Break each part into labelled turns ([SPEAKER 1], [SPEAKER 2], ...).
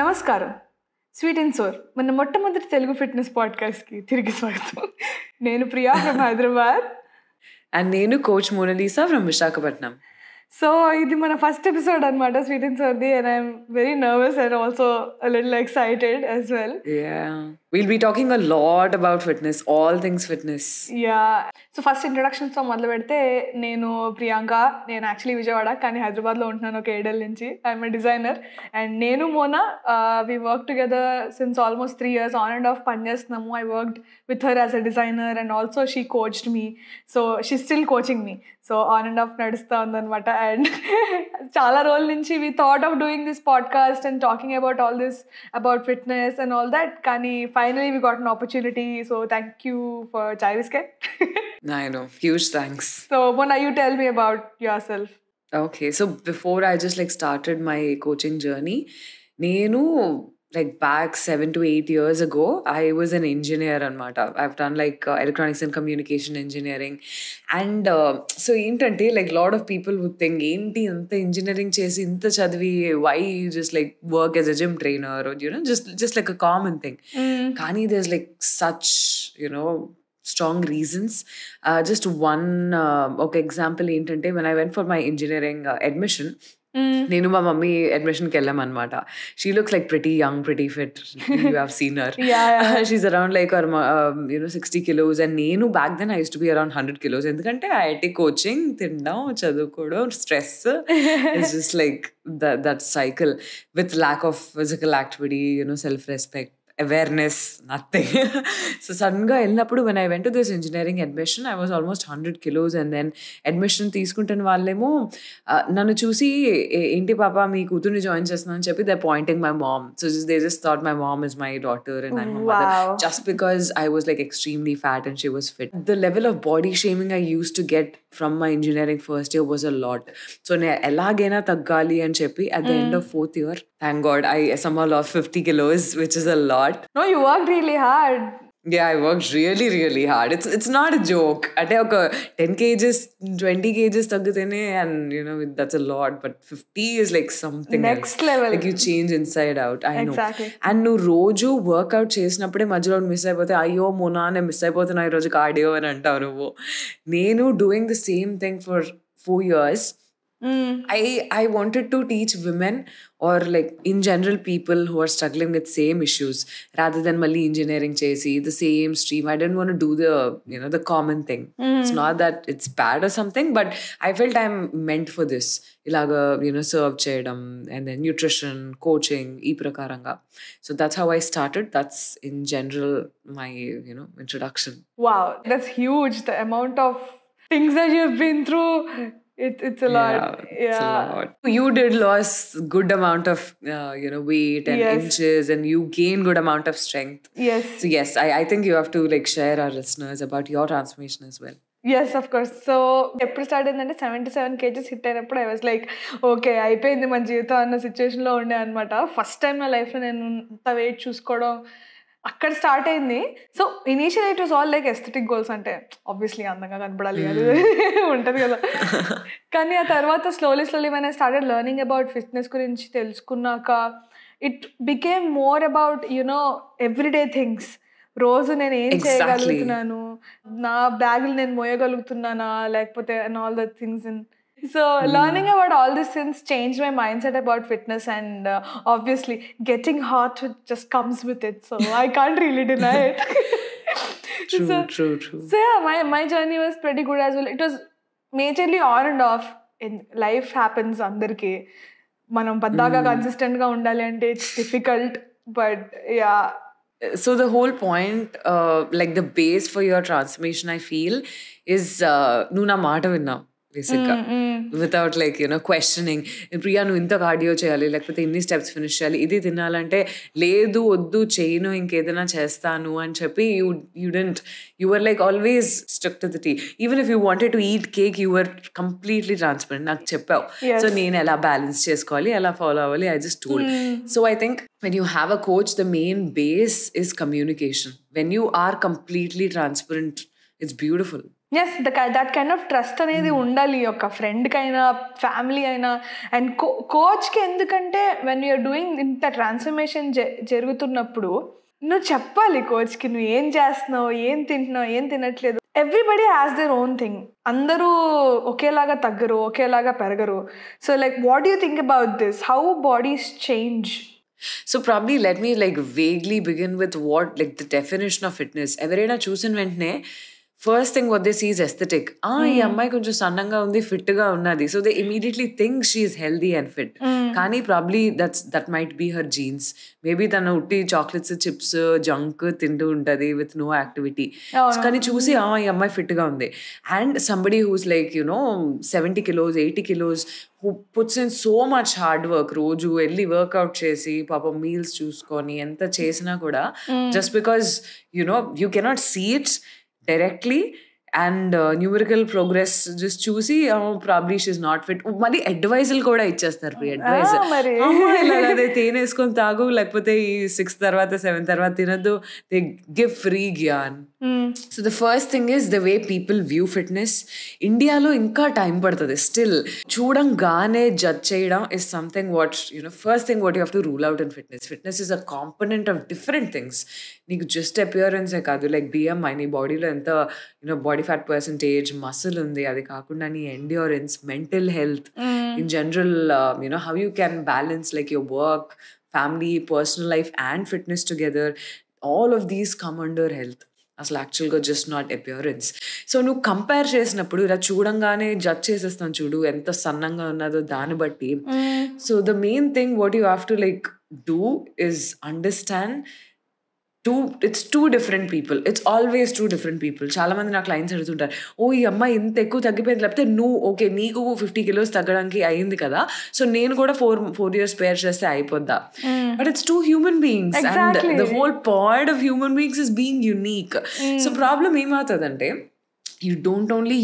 [SPEAKER 1] నమస్కారం. Sweet and sour మన మొట్టమొదటి తెలుగు ఫిట్నెస్ పాడ్కాస్ట్కి తిరిగి స్వాగతం. నేను ప్రియా ఫ్రమ్ హైదరాబాద్
[SPEAKER 2] అండ్ నేను coach Monalisa from Visakhapatnam.
[SPEAKER 1] So ఇది మన ఫస్ట్ ఎపిసోడ్ అనమాట స్వీట్ అండ్ సోర్ది, and I'm very nervous and also little excited as well.
[SPEAKER 2] We'll be talking a lot about fitness, all things fitness.
[SPEAKER 1] So first ఇంట్రొడక్షన్స్తో మొదలు పెడితే, నేను ప్రియాంక. నేను యాక్చువల్లీ విజయవాడ కానీ హైదరాబాద్లో ఉంటున్నాను ఒక 7 ఏళ్ళ నుంచి. ఐఎమ్ ఎ డిజైనర్ అండ్ నేను Mona we work together since almost 3 years on and off పనిచేస్తున్నాము. I worked with her as a designer and also she coached me. So she still coaching me. So on and off నడుస్తూ ఉందన్నమాట. And చాలా రోజుల నుంచి we thought of doing this podcast and talking about all this about fitness and all that. కానీ finally we got an opportunity, so thank you for chai bisket.
[SPEAKER 2] I know, huge thanks.
[SPEAKER 1] So Mona, you tell me about yourself.
[SPEAKER 2] Okay, so before I just started my coaching journey, nenu back 7 to 8 years ago, I was an engineer anamata. I've done electronics and communication engineering, and so intante lot of people would think enti anta engineering chesi inta chadivi why you just work as a gym trainer, or just like a common thing. Kani there's such strong reasons. Just one example intante, when I went for my engineering admission, నేను మా mummy అడ్మిషన్కి వెళ్ళామన్నమాట. She looks pretty young, pretty fit. You have seen her. She's around 60 kilos, and నేను back then I used to be around 100 kilos. ఎందుకంటే IIT coaching, తినడం, చదువుకోవడం, stress, it's just that cycle with lack of physical activity, self-respect, awareness, nothing. So suddenly వెళ్ళినప్పుడు when I went to this engineering admission, I was almost 100 kilos, and then admission తీసుకుంటున్న వాళ్ళేమో నన్ను చూసి ఏంటి పాప మీ కూతుర్ని జాయిన్ చేస్తున్నా అని చెప్పి they're pointing my mom. So they just thought my mom is my daughter and I'm her mother, just because I was extremely fat and she was fit. The level of body shaming I used to get from my engineering first year was a lot. So నేను ఎలాగైనా తగ్గాలి అని చెప్పి at the end of 4th year, thank God, I somehow lost 50 kilos, which is a lot.
[SPEAKER 1] No, you worked really hard.
[SPEAKER 2] Yeah, I worked really, really hard. It's not a joke. At 10 kgs, 20 kgs taggutene, and that's a lot. But 50 is something
[SPEAKER 1] next
[SPEAKER 2] else.
[SPEAKER 1] level.
[SPEAKER 2] You change inside out. I
[SPEAKER 1] exactly.
[SPEAKER 2] know. And nu roju workout chesinappude majjalo miss ayipothe, ayyo mona ne miss ayipothuన్నా ee roju cardio అని అంటావు నువ్వు. నేను doing the same thing for 4 years. I wanted to teach women, or in general people who are struggling with same issues, rather than malli engineering chesi the same stream. I didn't want to do the common thing. It's not that it's bad or something, but I felt I'm meant for this. Ilaga serve cheyadam, and then nutrition, coaching, ee prakaranga. So that's how I started. That's in general my introduction.
[SPEAKER 1] Wow, that's huge, the amount of things that you've been through. It's a lot.
[SPEAKER 2] It's a lot. You did lose good amount of weight and inches, and you gained good amount of strength.
[SPEAKER 1] Yes.
[SPEAKER 2] So yes, I think you have to share our listeners about your transformation as well.
[SPEAKER 1] Yes, of course. So ఎప్పుడు start అయిందంటే 77 kgs hit అయినప్పుడు I was okay అయిపోయింది మన జీవితం అన్న సిచ్యువేషన్లో ఉండే అనమాట. ఫస్ట్ టైం నా లైఫ్లో నేను అంత వెయిట్ చూసుకోవడం అక్కడ స్టార్ట్ అయింది. So initial it was all aesthetic goals, అంటే ఆబ్వియస్లీ అందంగా కనపడాలి అది ఉంటుంది కదా. కానీ ఆ తర్వాత slowly when I started learning about fitness గురించి తెలుసుకున్నాక, it became more about everyday things. రోజు నేను ఏం చేయగలుగుతున్నాను, నా బ్యాగులు నేను మోయగలుగుతున్నానా, లేకపోతే and all the things. And so learning about all these things changed my mindset about fitness, and obviously getting hot just comes with it, so I can't really deny it.
[SPEAKER 2] True.
[SPEAKER 1] So yeah, my journey was pretty good as well. It was majorly on and off. In life happens andarki, manam paddaga consistent ga undali ante it's difficult, but yeah.
[SPEAKER 2] So the whole point, the base for your transformation, I feel, is nu na maata vinna బేసిక్గా, without questioning. Priya నువ్వు ఇంత cardio చేయాలి, లేకపోతే ఇన్ని steps finish చేయాలి, ఇది తినాలంటే లేదు వద్దు చేయను ఇంకేదైనా చేస్తాను అని చెప్పి you were always stuck to the tea. Even if you wanted to eat cake, you were completely transparent. నాకు చెప్పావు. సో నేను ఎలా బ్యాలెన్స్ చేసుకోవాలి, ఎలా ఫాలో అవ్వాలి, I just told. So I think when you have a coach, the main base is communication. When you are completely transparent, it's beautiful.
[SPEAKER 1] Yes that kind of trust అనేది ఉండాలి ఒక ఫ్రెండ్కి అయినా ఫ్యామిలీ అయినా and కోచ్కి. ఎందుకంటే when you're doing ఇంత transformation జరుగుతున్నప్పుడు నువ్వు చెప్పాలి కోచ్కి నువ్వు ఏం చేస్తున్నావు, ఏం తింటున్నావు, ఏం తినట్లేదు. Everybody has their own thing. అందరూ ఒకేలాగా తగ్గరు, ఒకేలాగా పెరగరు. So like what you think about this, how bodies change?
[SPEAKER 2] So probably let me like vaguely begin with what like the definition of fitness. Everyone choosing ventne first thing what they see is aesthetic. Ee అమ్మాయి కొంచెం సన్నంగా ఉంది, fit గా ఉన్నది. So they immediately think she is healthy and fit. కానీ probably that might be her genes. Maybe తన ఉట్టి chocolates, chips, junk తింటూ ఉంటది with no activity. కానీ చూసి ఈ అమ్మాయి ఫిట్ గా ఉంది. And somebody who's like 70 kilos, 80 kilos who puts in so much hard work, రోజు వెళ్ళి వర్కౌట్ చేసి పాపం మీల్స్ చూసుకొని ఎంత చేసినా కూడా just because you cannot see it directly and numerical progress just చూసి probably she's not fit. మరి అడ్వైజులు కూడా ఇచ్చేస్తారు. అడ్వైజ్ ఇలాగదే తేనేసుకొని తాగు, లేకపోతే ఈ 6 తర్వాత 7 తర్వాత తినద్దు. They give free gyan. So the first thing is the way people view fitness. ఇండియాలో ఇంకా టైం పడుతుంది స్టిల్. చూడంగానే జడ్జ్ చేయడం is something what first thing what you have to rule out in fitness. Fitness is a component of different things. నీకు just అపియరెన్సే కాదు, like BMI, నీ బాడీలో ఎంత బాడీ ఫ్యాట్ పర్సంటేజ్, మసిల్ ఉంది, అది కాకుండా నీ endurance, mental health in general, how you can balance like your work, family, personal life and fitness together. All of these come under health. అసలు యాక్చువల్గా జస్ట్ నాట్ అపియరెన్స్. సో నువ్వు compare చేసినప్పుడు ఇలా చూడంగానే జడ్జ్ చేసేస్తాను చూడు ఎంత సన్నంగా ఉన్నదో దాన్ని బట్టి. So the main thing what you have to like do is understand it's two different people. It's always two different people. చాలా మంది నా క్లయింట్స్ అడుగుతుంటారు, ఈ అమ్మాయి ఇంత ఎక్కువ తగ్గిపోయింది, లేకపోతే నువ్వు ఓకే నీకు 50 kilos తగ్గడానికి అయింది కదా, సో నేను కూడా 4 years స్పేర్ చేస్తే అయిపోద్దా. But it's to human beings and the whole point of human beings is being unique. So problem ఏమవుతుందంటే you don't only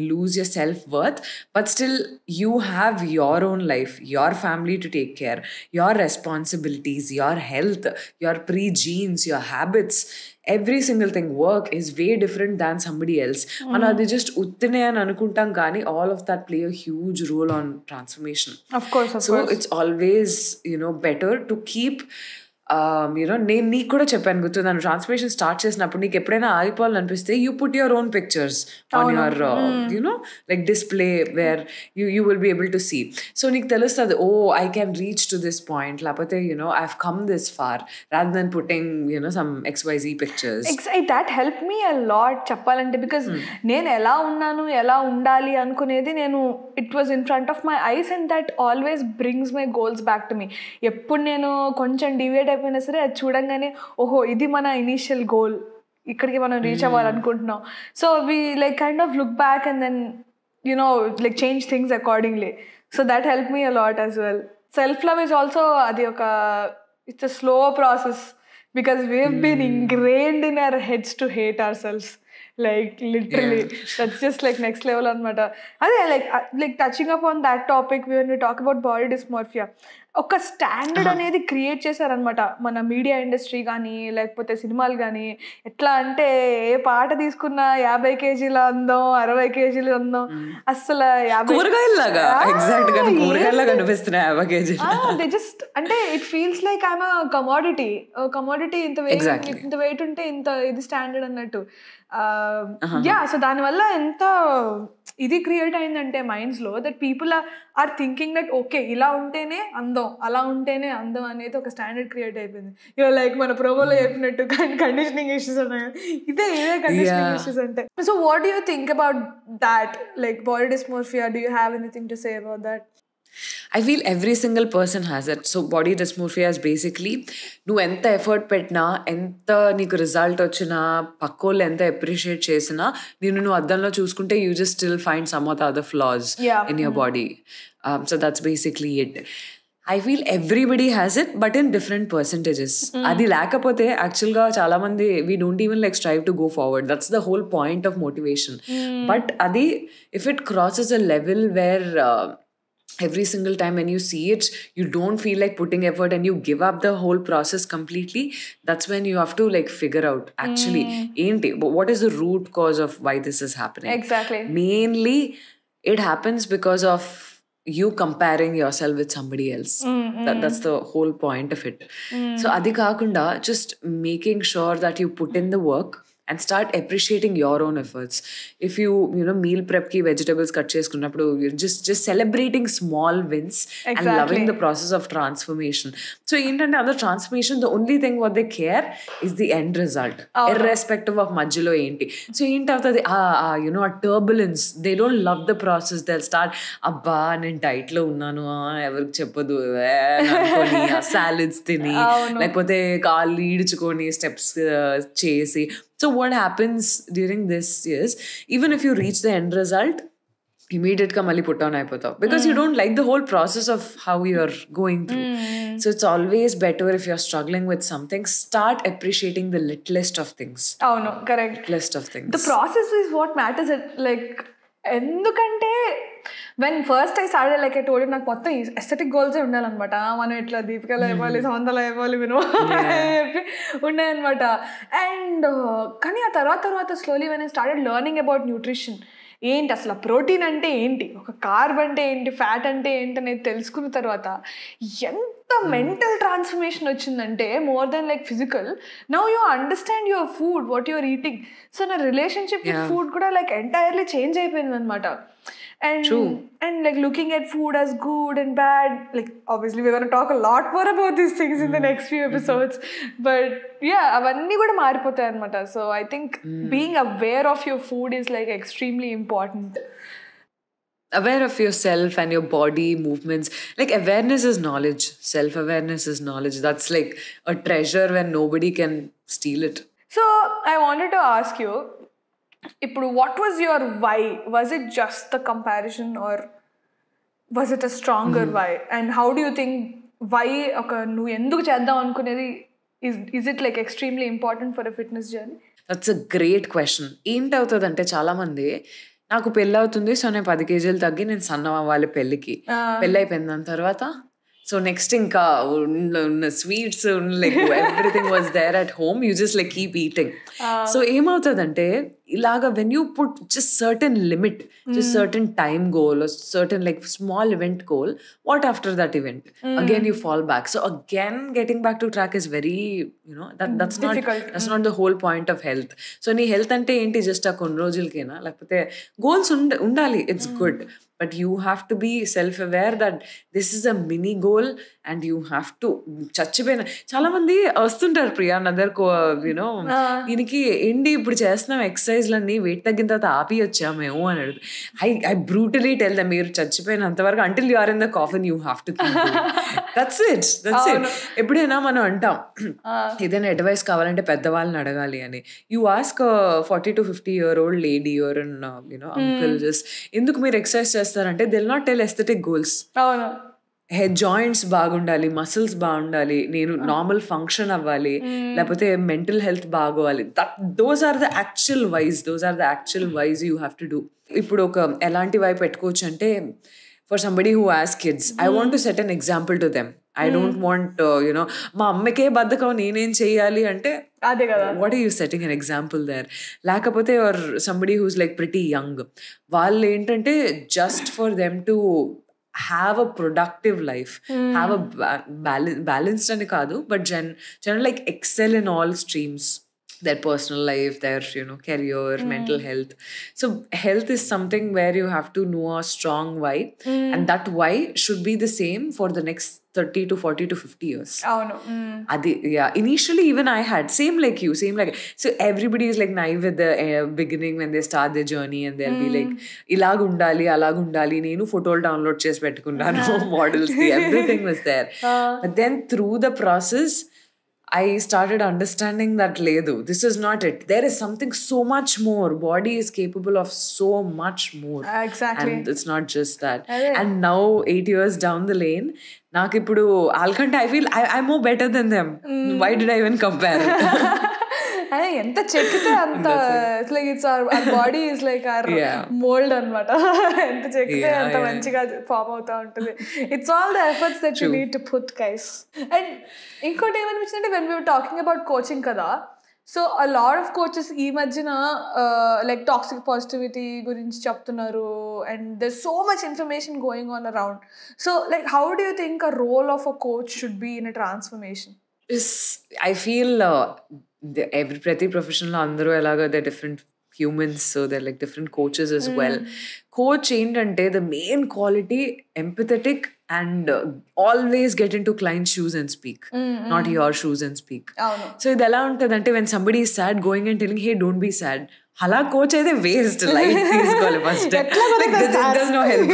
[SPEAKER 2] lose your self-worth, but still you have your own life, your family to take care, your responsibilities, your health, your pre-genes, your habits, every single thing. Work is way different than somebody else. And they just uttine an anukuntam gaani all of that play a huge role on transformation.
[SPEAKER 1] Of course.
[SPEAKER 2] So it's always better to keep నేను నీకు కూడా చెప్పాను గుర్తు, నన్ను transformation start చేసినప్పుడు నీకు ఎప్పుడైనా ఆగిపోవాలనిపిస్తే you put your own pictures on your like display where you will be able to see. So నీకు తెలుస్తుంది I can reach to this point, లేకపోతే I have come this far, rather than putting some XYZ pictures.
[SPEAKER 1] That help me a lot చెప్పాలంటే, because నేను ఎలా ఉన్నాను, ఎలా ఉండాలి అనుకునేది నేను it was in front of my eyes and that always brings my goals back to me. ఎప్పుడు నేను కొంచెం డివేట్ అయిపోయినా సరే అది చూడంగానే ఇది మన ఇనీషియల్ గోల్, ఇక్కడికి మనం రీచ్ అవ్వాలనుకుంటున్నాం. So we like kind of look back and then like change things accordingly. So that help me a lot as well. Self love is also అది it's a slow process because we have been ingrained in our heads to hate our selves. Like literally that's just like next level anamata. Ade like touching upon that topic when we talk about body dysmorphia, ఒక standard అనేది create చేశారనమాట మన media industry కానీ లేకపోతే సినిమాలు కానీ. ఎట్లా అంటే ఏ పాట తీసుకున్నా 50 kgs అందం, 60 kgs అందం, అసలు జస్ట్ అంటే it feels like I'm commodity. ఇంత వెయిట్ ఉంటే ఇంత ఇది స్టాండర్డ్ అన్నట్టు. సో దానివల్ల ఎంత ఇది క్రియేట్ అయిందంటే మైండ్స్ లో that people are thinking that okay ఇలా ఉంటేనే అందం, అలా ఉంటేనే అందం అనేది ఒక స్టాండర్డ్ క్రియేట్ అయిపోయింది. లైక్ మన ప్రోమోలో చెప్పినట్టు కండిషనింగ్ ఇష్యూస్ ఉన్నాయి, ఇదే కండిషనింగ్ ఇష్యూస్ అంటే. So what do you think about that, like body dysmorphia? Do you have anything to say about that?
[SPEAKER 2] I feel every single person has it. So body dysmorphia is basically నువ్వు ఎంత effort పెట్టినా, ఎంత నీకు result వచ్చినా, పక్కోళ్ళు ఎంత appreciate చేసినా, నువ్వు అద్దంలో చూసుకుంటే you just still find some of the other floss in your body. So that's basically it. I feel everybody has it, but in different percentages. అది లేకపోతే యాక్చువల్గా చాలా మంది we don't even like strive to go forward. That's the whole point of motivation. But అది if it crosses a level where every single time when you see it, you don't feel like putting effort and you give up the whole process completely. That's when you have to like figure out actually what is the root cause of why this is happening.
[SPEAKER 1] Exactly.
[SPEAKER 2] Mainly it happens because of you comparing yourself with somebody else. That's the whole point of it. So adi kaakunda just making sure that you put in the work and start appreciating your own efforts. If you meal prep ki vegetables cut cheskunnappudu, you're just celebrating small wins and loving the process of transformation. So ఏంటంటే other transformation, the only thing what they care is the end result, irrespective of మధ్యలో ఏంటి. So ఏంటవుతుంది, ఆ turbulence, they don't love the process. They'll start, అబ్బా నేను diet లో ఉన్నాను, ఎవరికి చెప్పదు అనుకొని సాలడ్స్ తిని లేకపోతే కాళ్ళు ఈడ్చుకొని స్టెప్స్ చేసి. So what happens during this is, even if you reach the end result, immediate ka mali put on aipothav because you don't like the whole process of how you're going through. So it's always better, if you're struggling with something, start appreciating the littlest of things.
[SPEAKER 1] Oh no, correct.
[SPEAKER 2] Littlest of things.
[SPEAKER 1] The process is what matters. Like, ఎందుకంటే when first I started, like I told you, నాకు మొత్తం aesthetic goals ఉండాలన్నమాట. మనం ఇట్లా దీపికలో అయిపోవాలి, సమంతలో అయిపోవాలి, చెప్పి ఉన్నాయన్నమాట. అండ్ కానీ ఆ తర్వాత slowly when I started learning about nutrition, ఏంటి అసలు ప్రోటీన్ అంటే ఏంటి, ఒక కార్బ్ అంటే ఏంటి, ఫ్యాట్ అంటే ఏంటి అనేది తెలుసుకున్న తర్వాత ఎంత మెంటల్ ట్రాన్స్ఫర్మేషన్ వచ్చిందంటే, more than like physical. Now you understand your food, what your eating. So నా రిలేషన్షిప్ విత్ ఫుడ్ కూడా లైక్ ఎంటైర్లీ చేంజ్ అయిపోయింది అనమాట. And like looking at food as good and bad, like obviously we're going to talk a lot more about these things in the next few episodes, but yeah, avanni kuda maaripotayi anamata. So I think being aware of your food is like extremely important.
[SPEAKER 2] Aware of yourself and your body movements. Like awareness is knowledge, self-awareness is knowledge. That's like a treasure when nobody can steal it.
[SPEAKER 1] So I wanted to ask you, ఇప్పుడు what was your why? Was it just the comparison or was it a stronger why? And how do you think why నువ్వు ఎందుకు చేద్దాం అనుకునేది, is it like extremely important for a fitness journey?
[SPEAKER 2] That's a great question. ఏంటవుతుందంటే చాలా మంది, నాకు పెళ్ళి అవుతుంది so నేను 10 kgs తగ్గి నేను సన్నం అవ్వాలి పెళ్ళికి. పెళ్ళి అయిపోయింది దాని తర్వాత సో నెక్స్ట్ ఇంకా ఉన్న sweets like everything was there at home, you just like keep eating. So ఏమవుతుందంటే ఇలాగా when you put just certain limit, just certain time goal, certain like small event goal, what after that event? Again you fall back. So again getting back to track is very, that's not the whole point of health. So నీ health అంటే ఏంటి, just ఆ కొన్ని రోజులకేనా, లేకపోతే goals ఉండాలి, it's good. But you have to be self-aware that this is a mini goal and you have to చచ్చిపోయిన చాలా మంది వస్తుంటారు ప్రియా నదర్ దీనికి ఏంటి ఇప్పుడు చేస్తున్నాం ఎక్సర్సైజ్లన్నీ, వెయిట్ తగ్గిన తర్వాత ఆపి వచ్చామేమో అని అడుగు. ఐ బ్రూటలీ టెల్ దెమ్, మీరు చచ్చిపోయినంత వరకు until you are in the coffin you have to keep doing. That's it. ఎప్పుడైనా మనం అంటాం ఏదైనా అడ్వైస్ కావాలంటే పెద్దవాళ్ళని అడగాలి అని. You ask 40 to 50-year-old lady or an uncle, just ఎందుకు మీరు ఎక్సర్సైజ్ చేస్తారంటే they will not tell aesthetic goals. Head joints బాగుండాలి, మసిల్స్ బాగుండాలి, నేను నార్మల్ ఫంక్షన్ అవ్వాలి, లేకపోతే మెంటల్ హెల్త్ బాగోవాలి. Those are the actual whys you have to do. ఇప్పుడు ఒక ఎలాంటి వైపు పెట్టుకోవచ్చు అంటే, for somebody who has kids, I want to set an example to them. I don't want మా అమ్మకే బద్ధకం నేనేం చెయ్యాలి అంటే,
[SPEAKER 1] అదే కదా,
[SPEAKER 2] what are you setting an example there. లేకపోతే are somebody who's like pretty young, వాళ్ళు ఏంటంటే just for them to have a productive life, have a balanced అని కాదు, but generally like excel in all streams, their personal life, their career, mental health. So health is something where you have to know a strong why, and that why should be the same for the next 30 to 40 to 50 years.
[SPEAKER 1] Oh no.
[SPEAKER 2] Yeah, initially even I had same like you, so everybody is like naive at the beginning when they start their journey, and they'll be like ilag undali alag undali, nenu photos download chesi pettukunnanu, models, everything was there. But then through the process I started understanding that ledu, this is not it. There is something so much more. Body is capable of so much more.
[SPEAKER 1] Exactly.
[SPEAKER 2] And it's not just that. And now 8 years down the lane, నాకు ఇప్పుడు ఆల్కంటే I feel I'm more better than them. Why did I even compare?
[SPEAKER 1] అదే ఎంత చెక్కితే అంత like it's our body is like our mould అనమాట. ఎంత చెక్కితే అంత మంచిగా ఫామ్ అవుతా ఉంటుంది. It's all the efforts that you need to put guys. And ఇంకోటి ఏమనిపించిందంటే when we're talking about coaching కదా, so a lot of coaches ఈ మధ్యన లైక్ టాక్సిక్ పాజిటివిటీ గురించి చెప్తున్నారు and there so much information going on around. So like how do you think a role of a coach should be in a transformation?
[SPEAKER 2] I feel ప్రతి profession లో అందరూ ఎలాగో they different humans, so they like different coaches as well. Coach ఏంటంటే the main quality empathetic and always get in to client shoes and speak, not your shoes and speak. So ఇది ఎలా ఉంటుంది అంటే when somebody is sad going and telling hey don't be sad, అలా coach అయితే waste, light తీసుకోవాలి first, there's no help.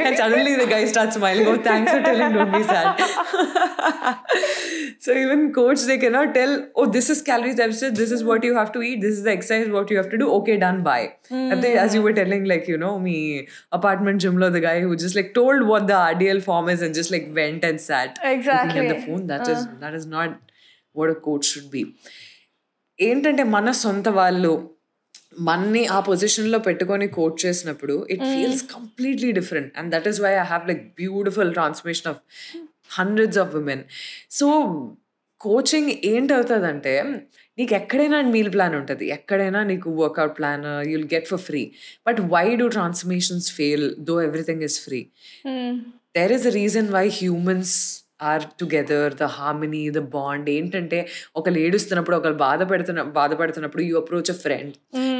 [SPEAKER 2] And suddenly the guy starts smiling, oh thanks for telling don't be sad. So even coach, they cannot tell, oh this is calories deficit, this is what you have to eat, this is the exercise what you have to do, okay done, bye. As you were telling, like you know me apartment gym lo the guy who just like told what the ideal form is and just like went and sat
[SPEAKER 1] exactly
[SPEAKER 2] looking at the phone, that is not what a coach should be. ఏంటంటే మన సొంత వాళ్ళు మన్ని ఆ పొజిషన్లో పెట్టుకొని coach చేసినప్పుడు it feels completely different, and that is why I have like beautiful transformation of hundreds of women. So coaching ఏంటవుతుందంటే నీకు ఎక్కడైనా మీల్ ప్లాన్ ఉంటుంది, ఎక్కడైనా నీకు workout plan you'll get for free, but why do transformations fail though everything is free? There is a reason why humans are together, the harmony, the bond. ఏంటంటే ఒకళ్ళు ఏడుస్తున్నప్పుడు, ఒకళ్ళు బాధపడుతున్నప్పుడు you approach a friend,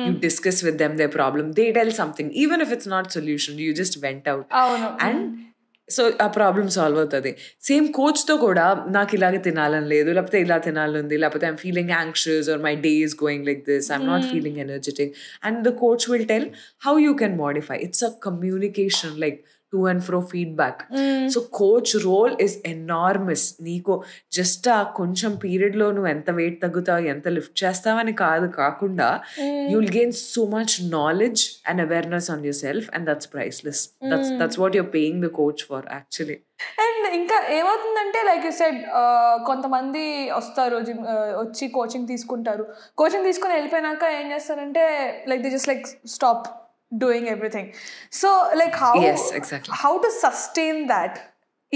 [SPEAKER 2] you discuss with them they problem, they tell something, even if it's not solution, you just vent out and so ఆ problem solve అవుతుంది. Same కోచ్తో కూడా నాకు ఇలాగే తినాలని లేదు, లేకపోతే ఇలా తినాలని, లేకపోతే I'm feeling anxious or my day is going like this, I'm not feeling energetic, and the coach will tell how you can modify. It's a communication, like to and fro feedback. So coach role is enormous. నీకు just ఆ కొంచెం period లో నువ్వు ఎంత wait తగ్గుతావు, ఎంత lift చేస్తావని కాకుండా you will gain so much knowledge and awareness on yourself, and that's priceless. That's what you're paying the coach for actually.
[SPEAKER 1] And ఇంకా ఏమవుతుందంటే లైక్ యూ సెడ్ కొంతమంది వస్తారు వచ్చి కోచింగ్ తీసుకుంటారు, కోచింగ్ తీసుకొని వెళ్ళిపోయినాక ఏం చేస్తారంటే like they just like stop doing everything. So like how to sustain that?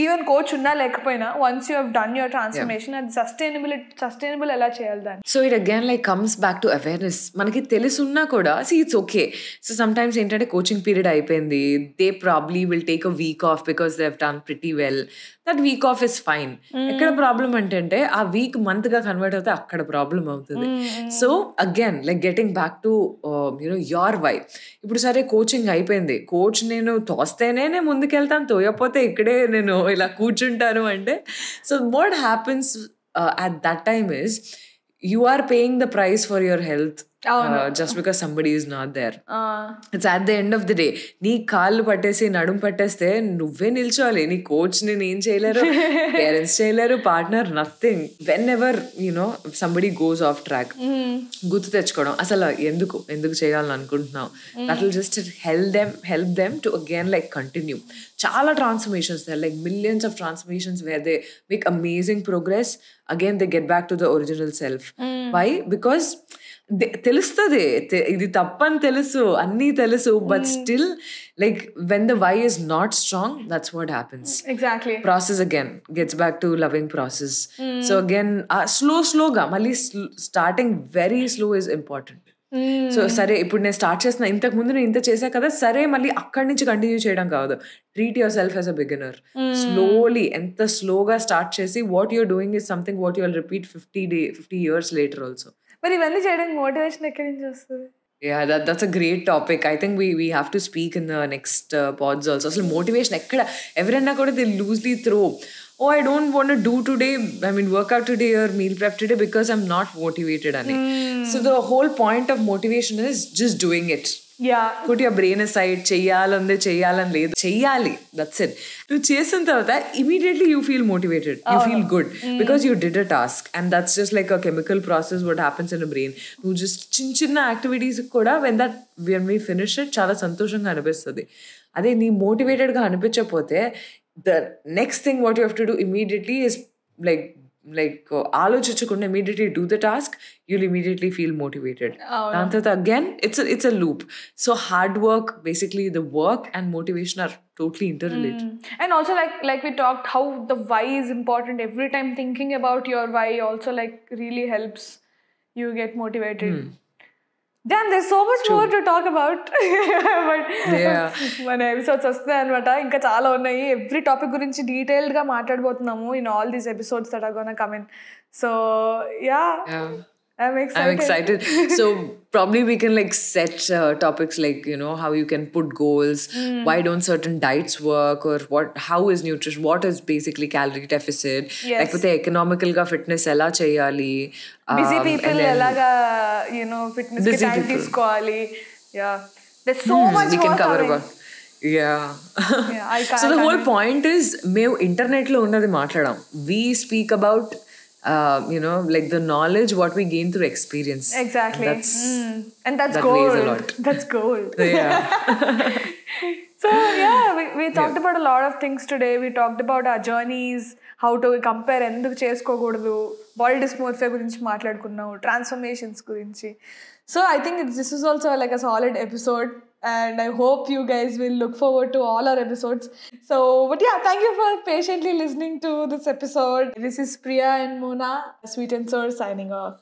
[SPEAKER 1] Even coach unna lekapona, once you have done your transformation, and sustainable ela cheyali dan.
[SPEAKER 2] So it again like comes back to awareness. Manaki telusunna kuda, see it's okay. So sometimes entante coaching period ayipindi, they probably will take a week off because they have done pretty well. That week off is fine. Ekkada problem antante aa week month ga convert avuthe akkada problem avutadi. So again like getting back to your why. Ippudu sare coaching ayipindi, coach nenu tostene ne mundukeltanu, toyapothe ikkade nenu ఇలా కూర్చుంటాను అంటే, so what happens at that time is you are paying the price for your health just because somebody is not there. It's at the end of the day, నీ కాళ్ళు పట్టేసి నడుము పట్టేస్తే నువ్వే నిల్చోవాలి, నీ coach నేను ఏం చేయలేరు, పేరెంట్స్ చేయలేరు, partner nothing. When ever somebody goes off track, గుర్తు తెచ్చుకోవడం అసలు ఎందుకు చేయాలని అనుకుంటున్నావు, that will just help them to again like continue. చాలా transformations there, like millions of transformations where they make amazing progress, again they get back to the original self. Why? Because తెలుస్తుంది ఇది తప్పని తెలుసు, అన్నీ తెలుసు, but still like when the why is not strong, that's what happens.
[SPEAKER 1] Exactly.
[SPEAKER 2] Process again gets back to loving process. So again స్లోగా మళ్ళీ starting very slow is important. So సరే ఇప్పుడు నేను స్టార్ట్ చేస్తున్నా, ఇంతకు ముందు నేను ఇంత చేశా కదా, సరే మళ్ళీ అక్కడి నుంచి కంటిన్యూ చేయడం కాదు. Treat your self as a beginner. Slowly, ఎంత స్లోగా స్టార్ట్ చేసి what you're doing is something what you will repeat 50 years later also.
[SPEAKER 1] మరి ఇవన్నీ చేయడానికి మోటివేషన్ ఎక్కడి నుంచి వస్తుంది?
[SPEAKER 2] Yeah, that's a great topic. I think we have to speak in the next pods also. So motivation ekkada everyone kuda they loosely throw, oh I don't want to do today, I mean work out today or meal prep today because I'm not motivated ani. So the whole point of motivation is just doing it.
[SPEAKER 1] Yeah,
[SPEAKER 2] put your brain aside. చెయ్యాలని లేదు, చెయ్యాలి, that's it. నువ్వు చేసిన తర్వాత immediately you feel motivated, you feel good because you did a task, and that's just like a chemical process what happens in the brain. నువ్వు just చిన్న activities కూడా when we finish it చాలా సంతోషంగా అనిపిస్తుంది. అదే నీ మోటివేటెడ్గా అనిపించకపోతే the next thing what you have to do immediately is like like ఆలోచించకుండా immediately do the task, you'll immediately feel motivated. దాని తర్వాత again it's a loop. So hard work, basically the work and motivation are totally interrelated.
[SPEAKER 1] And also like we talked how the why is important. Every time thinking about your why also like really helps you get motivated. Damn, there's so much more to talk about. But మన episodes వస్తాయి అనమాట, ఇంకా చాలా ఉన్నాయి. Every topic గురించి detailed గా మాట్లాడబోతున్నాము in all these episodes that are gonna come in. So yeah. I'm excited.
[SPEAKER 2] So probably we can like set topics like, you know, how you can put goals, why don't certain diets work, or how is nutrition, what is basically calorie deficit, like with the economical ga fitness ela cheyali,
[SPEAKER 1] busy people elaga, you know, fitness ki time teesukovali. Yeah, there's so much
[SPEAKER 2] we can cover about. So the whole point is మేము internet లో ఉన్నది మాట్లాడాం. We speak about you know, like the knowledge what we gain through experience.
[SPEAKER 1] Exactly. And that's gold. Weighs a lot. That's gold. So yeah, we talked about a lot of things today. We talked about our journeys, how to compare, ఎందుకు చేసుకోకూడదు, body డిస్మోర్ఫియా గురించి మాట్లాడుకున్నాం, transformations గురించి. So I think this is also like a solid episode, and I hope you guys will look forward to all our episodes. So, but yeah, thank you for patiently listening to this episode. This is Priya and Mona, Sweet and Sour, signing off.